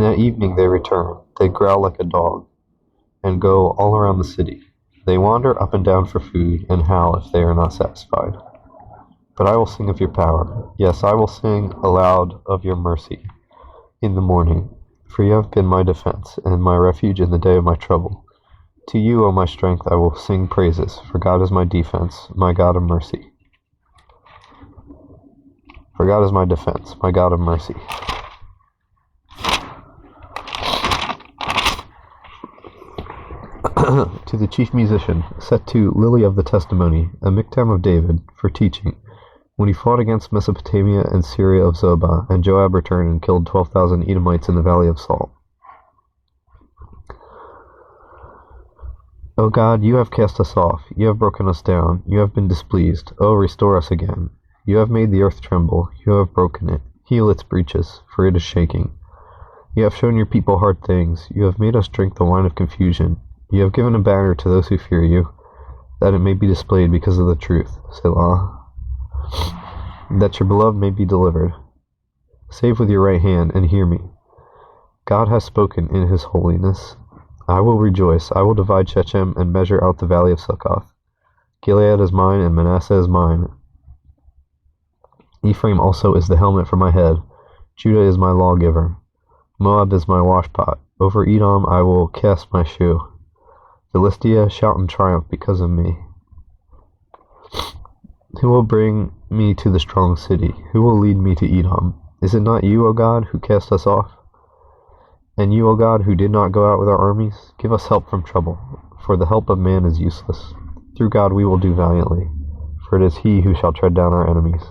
And at evening they return. They growl like a dog, and go all around the city. They wander up and down for food, and howl if they are not satisfied. But I will sing of your power. Yes, I will sing aloud of your mercy in the morning, for you have been my defense, and my refuge in the day of my trouble. To you, O my strength, I will sing praises, for God is my defense, my God of mercy. For God is my defense, my God of mercy. To the chief musician, set to Lily of the Testimony, a miktam of David, for teaching, when he fought against Mesopotamia and Syria of Zobah, and Joab returned and killed 12,000 Edomites in the valley of Salt. O God, you have cast us off, you have broken us down, you have been displeased. O restore us again. You have made the earth tremble, you have broken it. Heal its breaches, for it is shaking. You have shown your people hard things, you have made us drink the wine of confusion. You have given a banner to those who fear you, that it may be displayed because of the truth. Selah. That your beloved may be delivered. Save with your right hand, and hear me. God has spoken in his holiness. I will rejoice. I will divide Shechem and measure out the valley of Succoth. Gilead is mine, and Manasseh is mine. Ephraim also is the helmet for my head. Judah is my lawgiver. Moab is my washpot. Over Edom I will cast my shoe. Philistia, shout in triumph because of me. Who will bring me to the strong city? Who will lead me to Edom? Is it not you, O God, who cast us off? And you, O God, who did not go out with our armies? Give us help from trouble, for the help of man is useless. Through God we will do valiantly, for it is he who shall tread down our enemies.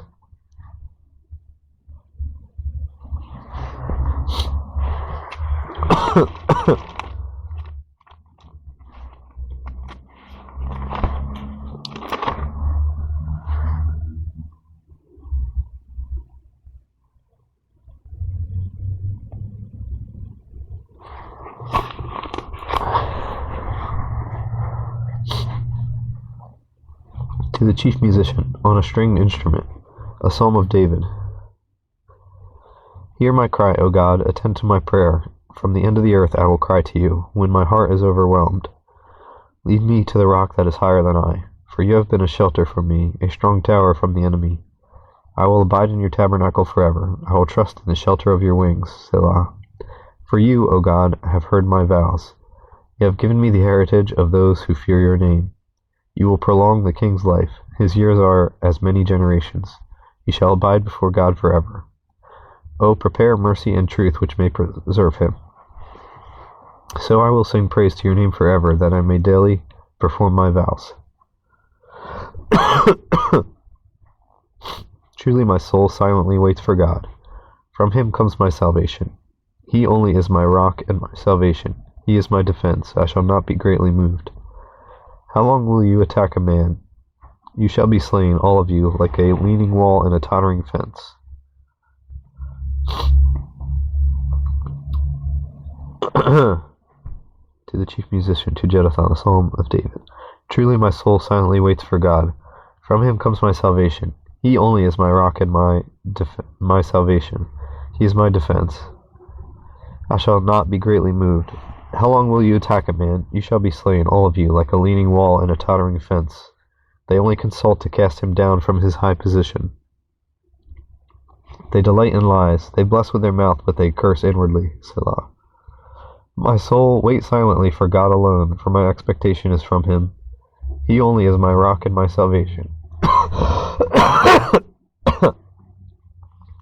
To the chief musician, on a stringed instrument, a psalm of David. Hear my cry, O God, attend to my prayer. From the end of the earth I will cry to you, when my heart is overwhelmed. Lead me to the rock that is higher than I, for you have been a shelter for me, a strong tower from the enemy. I will abide in your tabernacle forever. I will trust in the shelter of your wings, Selah. For you, O God, have heard my vows. You have given me the heritage of those who fear your name. You will prolong the king's life. His years are as many generations. He shall abide before God forever. O prepare mercy and truth which may preserve him. So I will sing praise to your name forever, that I may daily perform my vows. Truly my soul silently waits for God. From him comes my salvation. He only is my rock and my salvation. He is my defense. I shall not be greatly moved. How long will you attack a man? You shall be slain, all of you, like a leaning wall and a tottering fence. To the chief musician, to Jeduthun, a psalm of David. Truly my soul silently waits for God. From him comes my salvation. He only is my rock and my salvation. He is my defense. I shall not be greatly moved. How long will you attack a man? You shall be slain, all of you, like a leaning wall and a tottering fence. They only consult to cast him down from his high position. They delight in lies. They bless with their mouth, but they curse inwardly. Selah. My soul, wait silently for God alone, for my expectation is from him. He only is my rock and my salvation.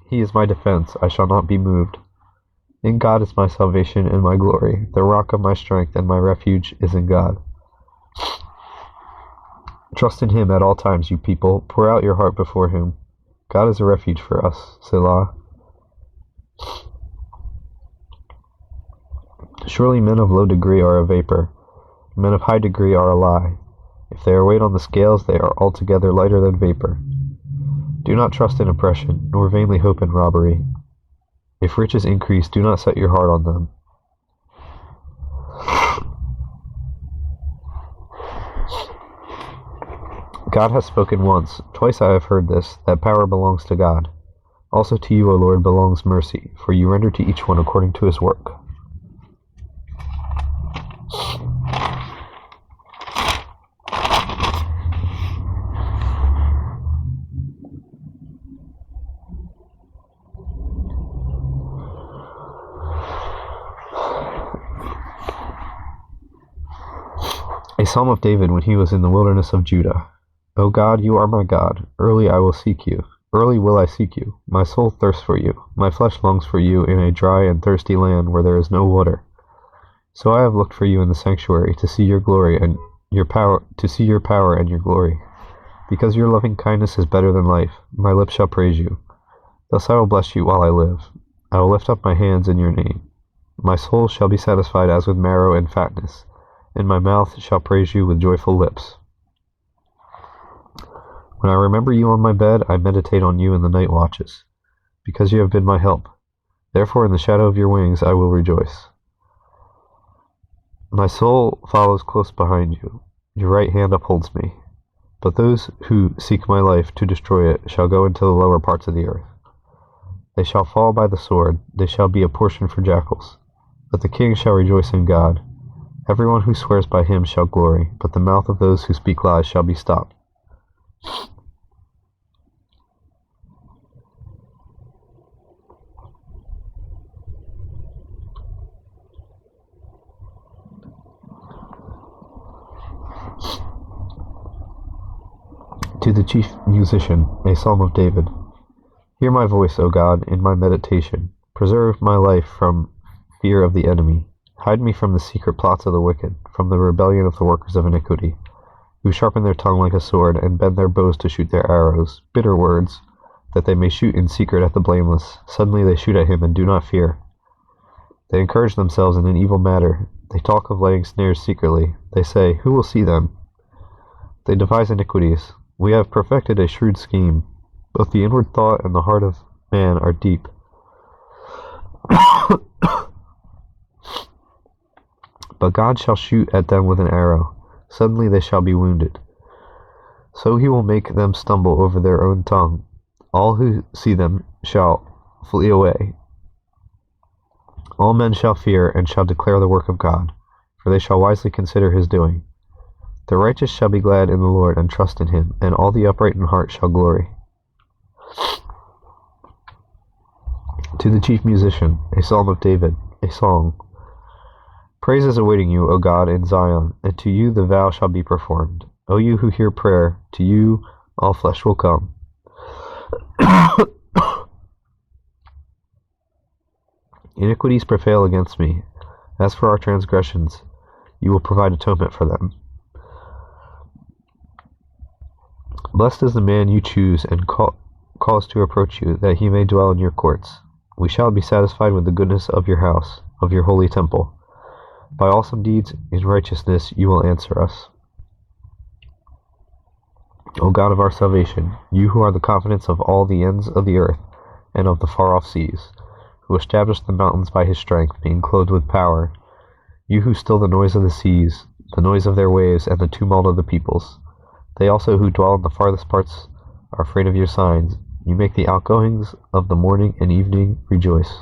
He is my defense. I shall not be moved. In God is my salvation and my glory. The rock of my strength and my refuge is in God. Trust in him at all times, you people. Pour out your heart before him. God is a refuge for us. Selah. Surely men of low degree are a vapor. Men of high degree are a lie. If they are weighed on the scales, they are altogether lighter than vapor. Do not trust in oppression, nor vainly hope in robbery. If riches increase, do not set your heart on them. God has spoken once, twice I have heard this, that power belongs to God. Also to you, O Lord, belongs mercy, for you render to each one according to his work. psalm of David when he was in the wilderness of Judah. O God, you are my God. Early I will seek you. Early will I seek you. My soul thirsts for you. My flesh longs for you in a dry and thirsty land where there is no water. So I have looked for you in the sanctuary to see your glory and your power, to see your power and your glory. Because your loving kindness is better than life, my lips shall praise you. Thus I will bless you while I live. I will lift up my hands in your name. My soul shall be satisfied as with marrow and fatness, and my mouth shall praise you with joyful lips. When I remember you on my bed, I meditate on you in the night watches, because you have been my help. Therefore in the shadow of your wings I will rejoice. My soul follows close behind you. Your right hand upholds me. But those who seek my life to destroy it shall go into the lower parts of the earth. They shall fall by the sword. They shall be a portion for jackals. But the king shall rejoice in God. Everyone who swears by him shall glory, but the mouth of those who speak lies shall be stopped. To the chief musician, a psalm of David. Hear my voice, O God, in my meditation. Preserve my life from fear of the enemy. Hide me from the secret plots of the wicked, from the rebellion of the workers of iniquity, who sharpen their tongue like a sword, and bend their bows to shoot their arrows, bitter words, that they may shoot in secret at the blameless. Suddenly they shoot at him and do not fear. They encourage themselves in an evil matter. They talk of laying snares secretly. They say, who will see them? They devise iniquities. We have perfected a shrewd scheme. Both the inward thought and the heart of man are deep. But God shall shoot at them with an arrow. Suddenly they shall be wounded. So he will make them stumble over their own tongue. All who see them shall flee away. All men shall fear and shall declare the work of God, for they shall wisely consider his doing. The righteous shall be glad in the Lord and trust in him, and all the upright in heart shall glory. To the chief musician, a psalm of David, a song. Praise is awaiting you, O God, in Zion, and to you the vow shall be performed. O you who hear prayer, to you all flesh will come. Iniquities prevail against me. As for our transgressions, you will provide atonement for them. Blessed is the man you choose and cause to approach you, that he may dwell in your courts. We shall be satisfied with the goodness of your house, of your holy temple. By awesome deeds in righteousness you will answer us. O God of our salvation, you who are the confidence of all the ends of the earth and of the far-off seas, who established the mountains by his strength, being clothed with power, you who still the noise of the seas, the noise of their waves, and the tumult of the peoples. They also who dwell in the farthest parts are afraid of your signs. You make the outgoings of the morning and evening rejoice.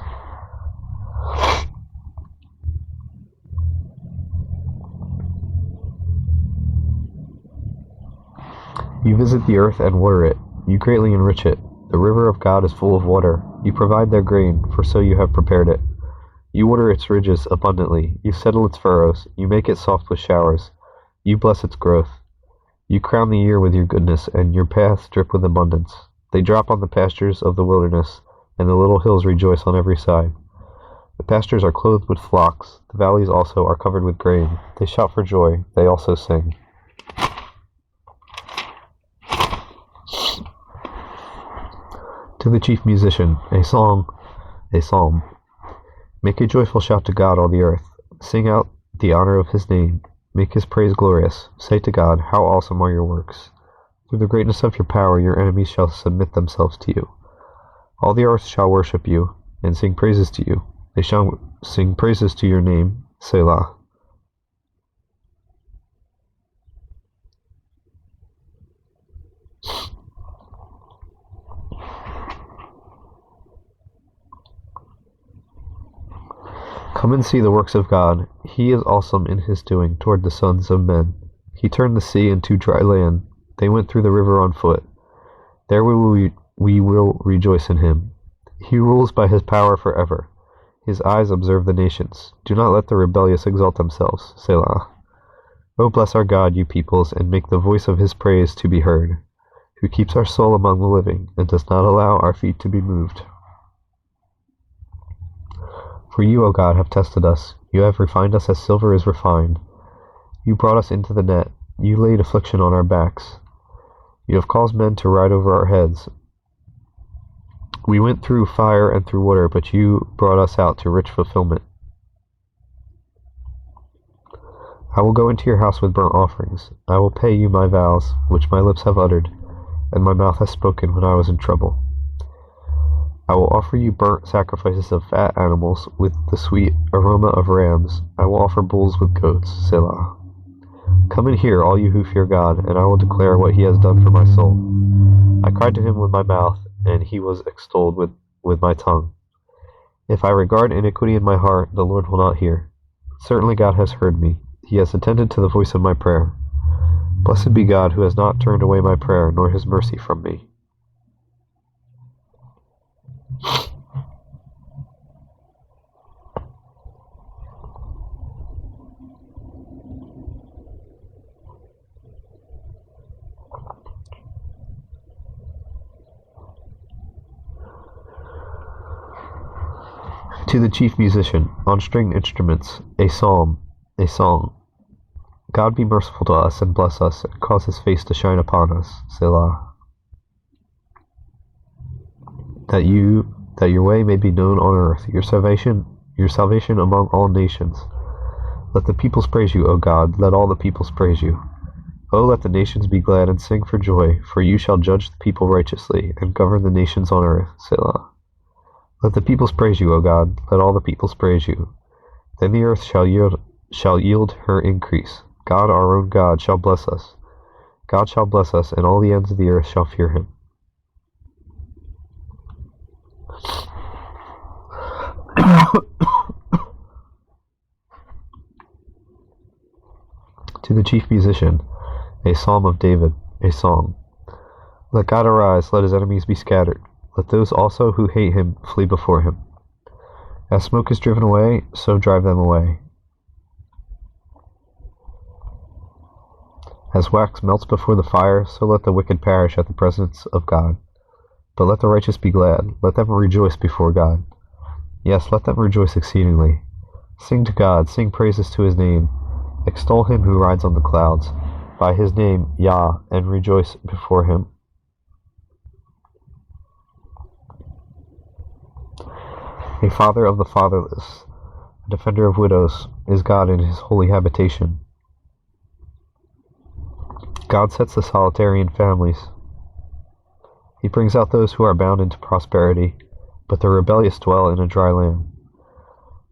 You visit the earth and water it. You greatly enrich it. The river of God is full of water. You provide their grain, for so you have prepared it. You water its ridges abundantly. You settle its furrows. You make it soft with showers. You bless its growth. You crown the year with your goodness, and your paths drip with abundance. They drop on the pastures of the wilderness, and the little hills rejoice on every side. The pastures are clothed with flocks. The valleys also are covered with grain. They shout for joy. They also sing. To the chief musician, a song, a psalm. Make a joyful shout to God, all the earth. Sing out the honor of his name. Make his praise glorious. Say to God, how awesome are your works. Through the greatness of your power, your enemies shall submit themselves to you. All the earth shall worship you, and sing praises to you. They shall sing praises to your name, Selah. Come and see the works of God. He is awesome in his doing toward the sons of men. He turned the sea into dry land. They went through the river on foot. There we will rejoice in him. He rules by his power forever. His eyes observe the nations. Do not let the rebellious exalt themselves. Selah. O bless our God, you peoples, and make the voice of his praise to be heard, who keeps our soul among the living, and does not allow our feet to be moved. For you, O God, have tested us. You have refined us as silver is refined. You brought us into the net. You laid affliction on our backs. You have caused men to ride over our heads. We went through fire and through water, but you brought us out to rich fulfillment. I will go into your house with burnt offerings. I will pay you my vows, which my lips have uttered, and my mouth has spoken when I was in trouble. I will offer you burnt sacrifices of fat animals with the sweet aroma of rams. I will offer bulls with goats. Selah. Come and hear, all you who fear God, and I will declare what he has done for my soul. I cried to him with my mouth, and he was extolled with my tongue. If I regard iniquity in my heart, the Lord will not hear. Certainly God has heard me. He has attended to the voice of my prayer. Blessed be God, who has not turned away my prayer, nor his mercy from me. To the chief musician, on stringed instruments, a psalm, a song. God be merciful to us and bless us, and cause his face to shine upon us. Selah. That your way may be known on earth, your salvation among all nations. Let the peoples praise you, O God, let all the peoples praise you. O let the nations be glad and sing for joy, for you shall judge the people righteously, and govern the nations on earth. Selah. Let the peoples praise you, O God, let all the peoples praise you. Then the earth shall yield her increase. God, our own God, shall bless us. God shall bless us, and all the ends of the earth shall fear him. To the chief musician, a psalm of David, a song. Let God arise, let his enemies be scattered. Let those also who hate him flee before him. As smoke is driven away, so drive them away. As wax melts before the fire, so let the wicked perish at the presence of God. But let the righteous be glad, let them rejoice before God. Yes, let them rejoice exceedingly. Sing to God, sing praises to his name. Extol him who rides on the clouds. By his name, Yah, and rejoice before him. A father of the fatherless, a defender of widows, is God in his holy habitation. God sets the solitary in families. He brings out those who are bound into prosperity, but the rebellious dwell in a dry land.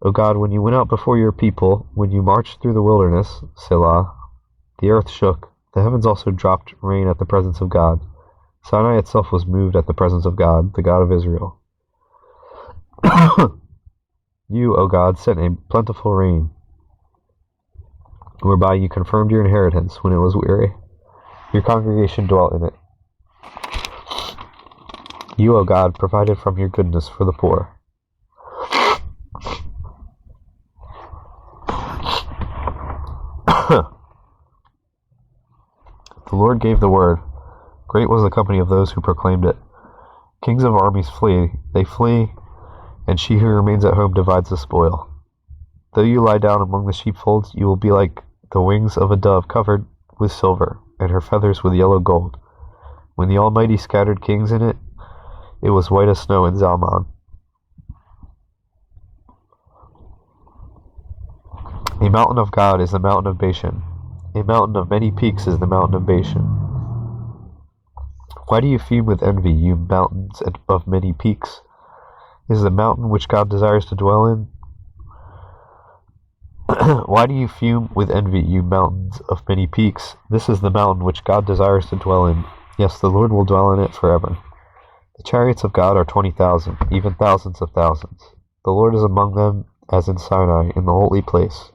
O God, when you went out before your people, when you marched through the wilderness, Selah, the earth shook, the heavens also dropped rain at the presence of God. Sinai itself was moved at the presence of God, the God of Israel. You, O God, sent a plentiful rain, whereby you confirmed your inheritance when it was weary. Your congregation dwelt in it. You, O God, provided from your goodness for the poor. The Lord gave the word. Great was the company of those who proclaimed it. Kings of armies flee, they flee, and she who remains at home divides the spoil. Though you lie down among the sheepfolds, you will be like the wings of a dove covered with silver, and her feathers with yellow gold. When the Almighty scattered kings in it, it was white as snow in Zalmon. A mountain of God is the mountain of Bashan. A mountain of many peaks is the mountain of Bashan. Why do you fume with envy, you mountains of many peaks? Is the mountain which God desires to dwell in? Why do you fume with envy, you mountains of many peaks? This is the mountain which God desires to dwell in. Yes, the Lord will dwell in it forever. The chariots of God are 20,000, even thousands of thousands. The Lord is among them as in Sinai, in the holy place.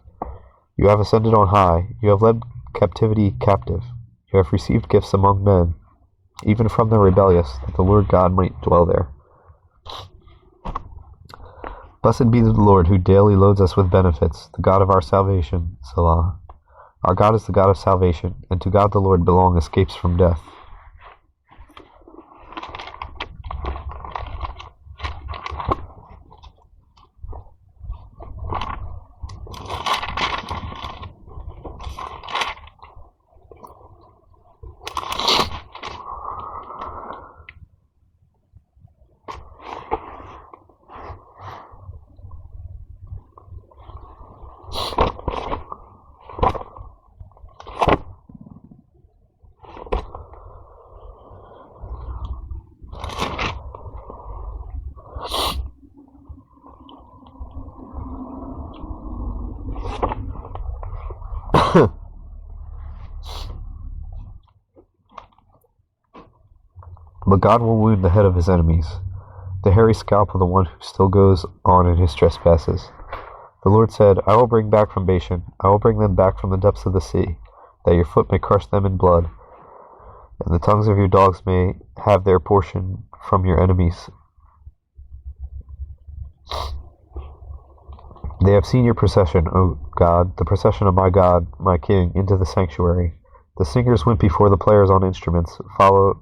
You have ascended on high. You have led captivity captive. You have received gifts among men, even from the rebellious, that the Lord God might dwell there. Blessed be the Lord who daily loads us with benefits, the God of our salvation. Selah. Our God is the God of salvation, and to God the Lord belong escapes from death. But God will wound the head of his enemies, the hairy scalp of the one who still goes on in his trespasses. The Lord said, I will bring back from Bashan, I will bring them back from the depths of the sea, that your foot may crush them in blood, and the tongues of your dogs may have their portion from your enemies. They have seen your procession, O God, the procession of my God, my King, into the sanctuary. The singers went before, the players on instruments followed.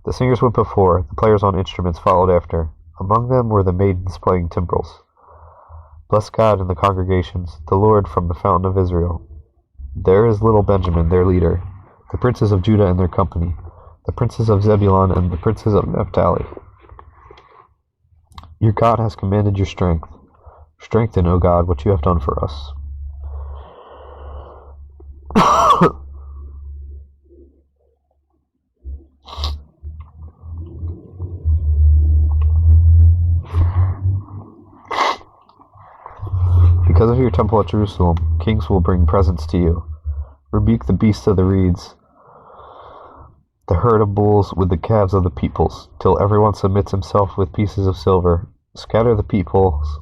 The singers went before, the players on instruments followed after. Among them were the maidens playing timbrels. Bless God in the congregations, the Lord from the fountain of Israel. There is little Benjamin, their leader, the princes of Judah and their company, the princes of Zebulun and the princes of Naphtali. Your God has commanded your strength. Strengthen, O God, what you have done for us. Because of your temple at Jerusalem, kings will bring presents to you. Rebuke the beasts of the reeds, the herd of bulls with the calves of the peoples, till everyone submits himself with pieces of silver. Scatter the peoples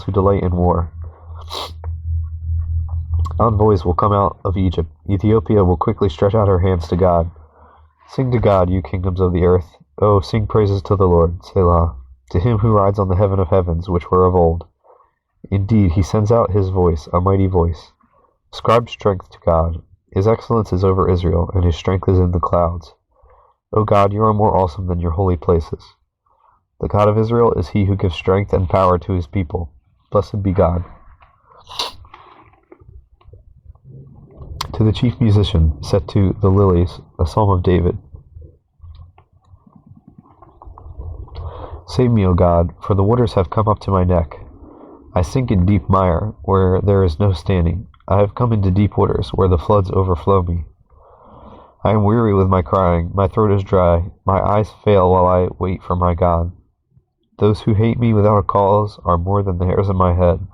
who delight in war. Envoys will come out of Egypt. Ethiopia will quickly stretch out her hands to God. Sing to God, you kingdoms of the earth. Oh, sing praises to the Lord, Selah, to him who rides on the heaven of heavens, which were of old. Indeed, he sends out his voice, a mighty voice. Ascribe strength to God. His excellence is over Israel, and his strength is in the clouds. O God, you are more awesome than your holy places. The God of Israel is he who gives strength and power to his people. Blessed be God. To the chief musician, set to the lilies, a psalm of David. Save me, O God, for the waters have come up to my neck. I sink in deep mire, where there is no standing. I have come into deep waters, where the floods overflow me. I am weary with my crying, my throat is dry, my eyes fail while I wait for my God. Those who hate me without a cause are more than the hairs of my head.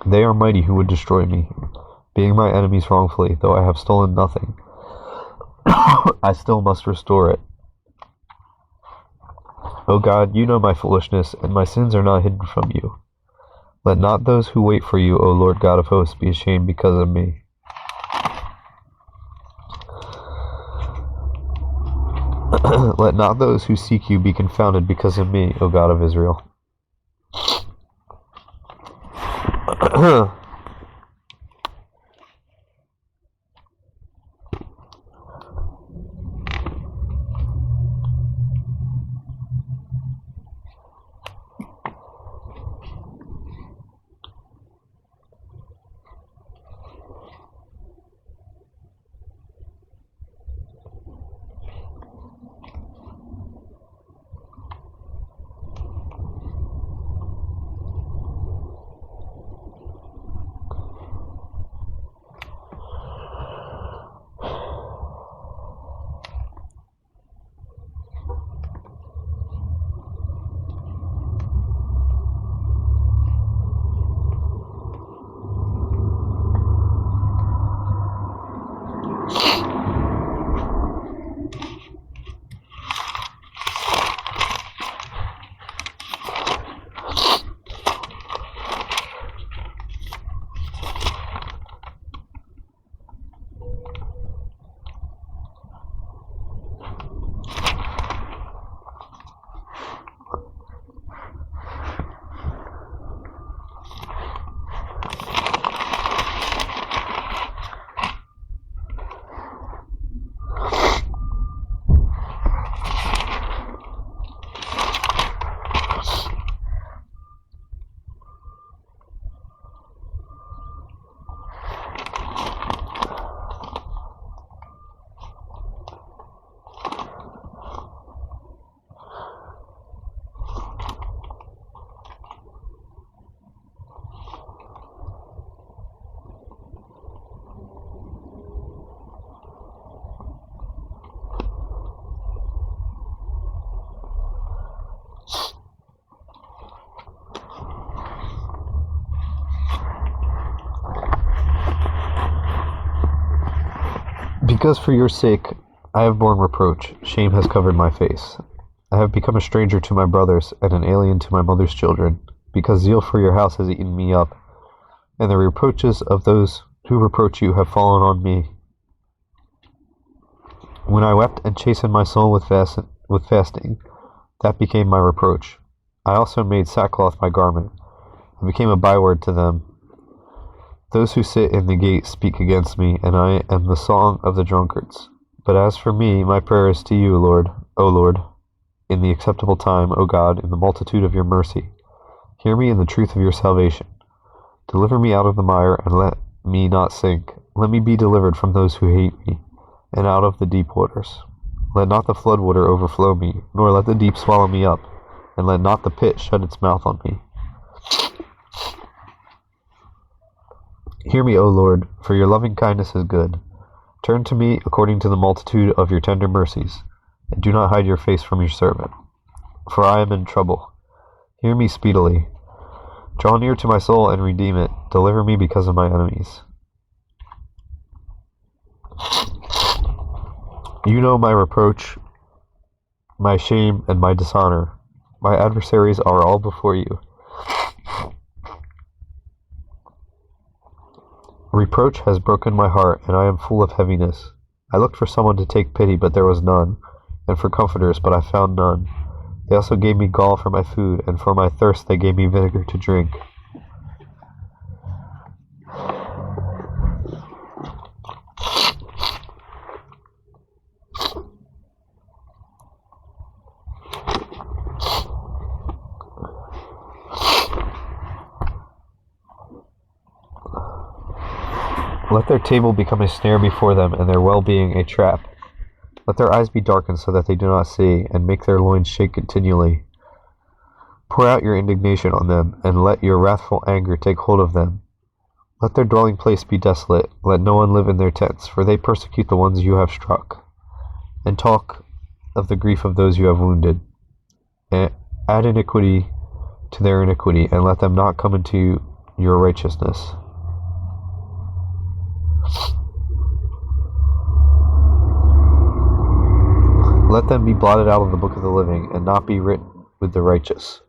They are mighty who would destroy me, being my enemies wrongfully, though I have stolen nothing. I still must restore it. O God, you know my foolishness, and my sins are not hidden from you. Let not those who wait for you, O Lord God of hosts, be ashamed because of me. Let not those who seek you be confounded because of me, O God of Israel. Because for your sake I have borne reproach, shame has covered my face. I have become a stranger to my brothers, and an alien to my mother's children, because zeal for your house has eaten me up, and the reproaches of those who reproach you have fallen on me. When I wept and chastened my soul with fasting, that became my reproach. I also made sackcloth my garment. I became a byword to them. Those who sit in the gate speak against me, and I am the song of the drunkards. But as for me, my prayer is to you, Lord, O Lord, in the acceptable time, O God, in the multitude of your mercy. Hear me in the truth of your salvation. Deliver me out of the mire, and let me not sink. Let me be delivered from those who hate me, and out of the deep waters. Let not the flood water overflow me, nor let the deep swallow me up, and let not the pit shut its mouth on me. Hear me, O Lord, for your loving kindness is good. Turn to me according to the multitude of your tender mercies, and do not hide your face from your servant. For I am in trouble. Hear me speedily. Draw near to my soul and redeem it. Deliver me because of my enemies. You know my reproach, my shame, and my dishonor. My adversaries are all before you. Reproach has broken my heart, and I am full of heaviness. I looked for someone to take pity, but there was none, and for comforters, but I found none. They also gave me gall for my food, and for my thirst they gave me vinegar to drink. Let their table become a snare before them, and their well-being a trap. Let their eyes be darkened so that they do not see, and make their loins shake continually. Pour out your indignation on them, and let your wrathful anger take hold of them. Let their dwelling place be desolate, let no one live in their tents, for they persecute the ones you have struck, and talk of the grief of those you have wounded. And add iniquity to their iniquity, and let them not come into your righteousness. Let them be blotted out of the book of the living, and not be written with the righteous.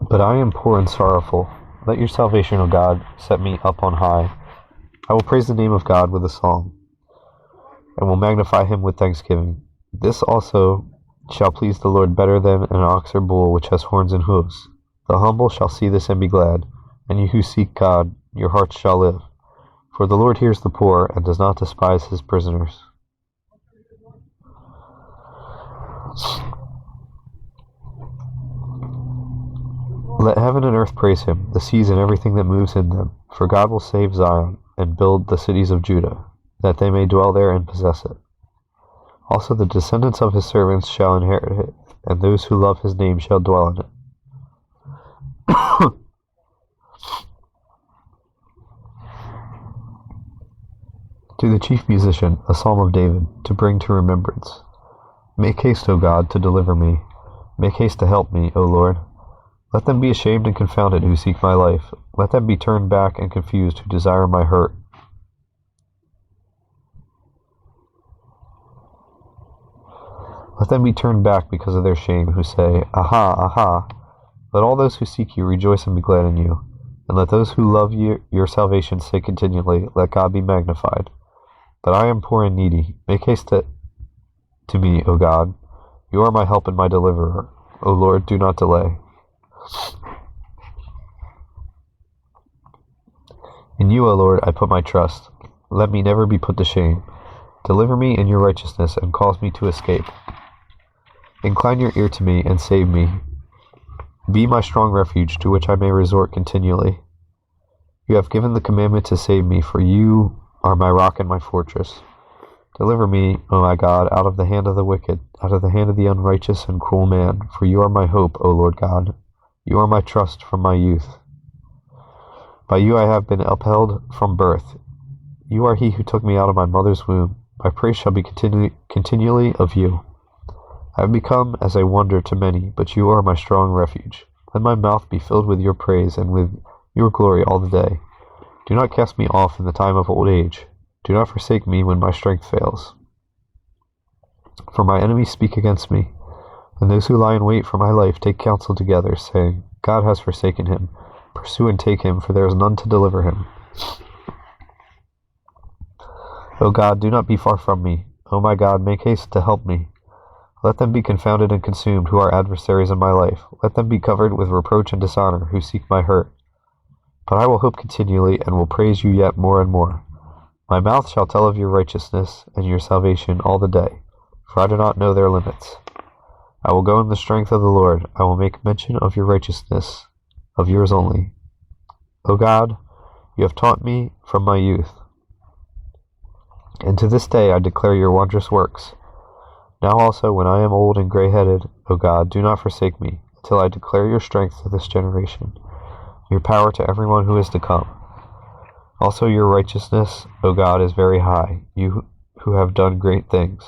But I am poor and sorrowful. Let your salvation, O God, set me up on high. I will praise the name of God with a song, and will magnify him with thanksgiving. This also shall please the Lord better than an ox or bull which has horns and hooves. The humble shall see this and be glad, and you who seek God, your hearts shall live. For the Lord hears the poor, and does not despise his prisoners. Let heaven and earth praise him, the seas and everything that moves in them. For God will save Zion, and build the cities of Judah, that they may dwell there and possess it. Also the descendants of his servants shall inherit it, and those who love his name shall dwell in it. To the chief musician, a psalm of David, to bring to remembrance. Make haste, O God, to deliver me. Make haste to help me, O Lord. Let them be ashamed and confounded who seek my life. Let them be turned back and confused who desire my hurt. Let them be turned back because of their shame, who say, Aha, aha. Let all those who seek you rejoice and be glad in you. And let those who love your salvation say continually, Let God be magnified. But I am poor and needy. Make haste to me, O God. You are my help and my deliverer. O Lord, do not delay. In you, O Lord, I put my trust. let me never be put to shame. Deliver me in your righteousness, and cause me to escape. Incline your ear to me, and save me. Be my strong refuge, to which I may resort continually. You have given the commandment to save me, for you are my rock and my fortress. Deliver me, O my God, out of the hand of the wicked, out of the hand of the unrighteous and cruel man, for you are my hope, O Lord God. You are my trust from my youth. By you I have been upheld from birth. You are he who took me out of my mother's womb. My praise shall be continually of you. I have become as a wonder to many, but you are my strong refuge. Let my mouth be filled with your praise and with your glory all the day. Do not cast me off in the time of old age. Do not forsake me when my strength fails. For my enemies speak against me, and those who lie in wait for my life take counsel together, saying, God has forsaken him. Pursue and take him, for there is none to deliver him. O God, do not be far from me. O my God, make haste to help me. Let them be confounded and consumed who are adversaries in my life. Let them be covered with reproach and dishonor who seek my hurt. But I will hope continually, and will praise you yet more and more. My mouth shall tell of your righteousness and your salvation all the day, for I do not know their limits. I will go in the strength of the Lord. I will make mention of your righteousness, of yours only. O God, you have taught me from my youth, and to this day I declare your wondrous works. Now also, when I am old and gray-headed, O God, do not forsake me, until I declare your strength to this generation, your power to everyone who is to come. Also your righteousness, O God, is very high, you who have done great things.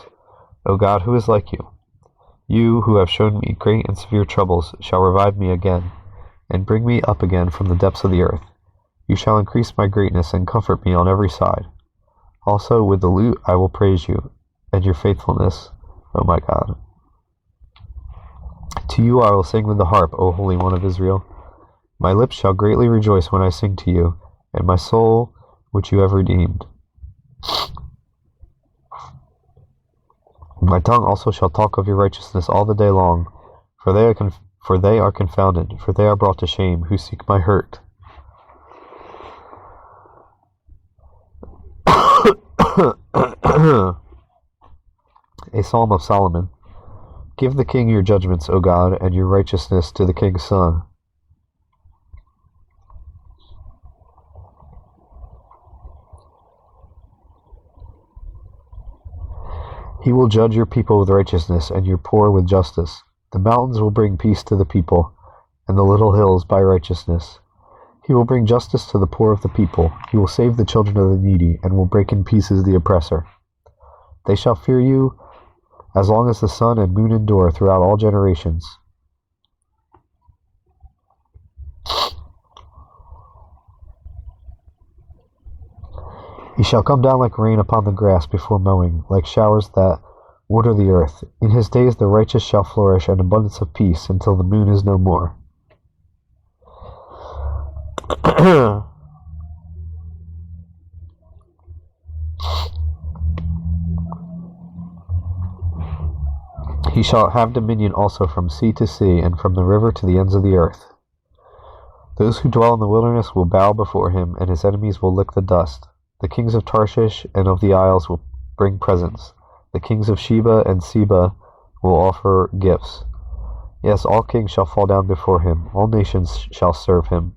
O God, who is like you? You who have shown me great and severe troubles shall revive me again, and bring me up again from the depths of the earth. You shall increase my greatness and comfort me on every side. Also with the lute I will praise you, and your faithfulness, O my God. To you I will sing with the harp, O Holy One of Israel. My lips shall greatly rejoice when I sing to you, and my soul which you have redeemed. My tongue also shall talk of your righteousness all the day long, for they are confounded, for they are brought to shame who seek my hurt. A Psalm of Solomon. Give the king your judgments, O God, and your righteousness to the king's son. He will judge your people with righteousness, and your poor with justice. The mountains will bring peace to the people, and the little hills by righteousness. He will bring justice to the poor of the people. He will save the children of the needy, and will break in pieces the oppressor. They shall fear you as long as the sun and moon endure throughout all generations. He shall come down like rain upon the grass before mowing, like showers that water the earth. In his days the righteous shall flourish, and abundance of peace, until the moon is no more. He shall have dominion also from sea to sea, and from the river to the ends of the earth. Those who dwell in the wilderness will bow before him, and his enemies will lick the dust. The kings of Tarshish and of the isles will bring presents. The kings of Sheba and Seba will offer gifts. Yes, all kings shall fall down before him. All nations shall serve him.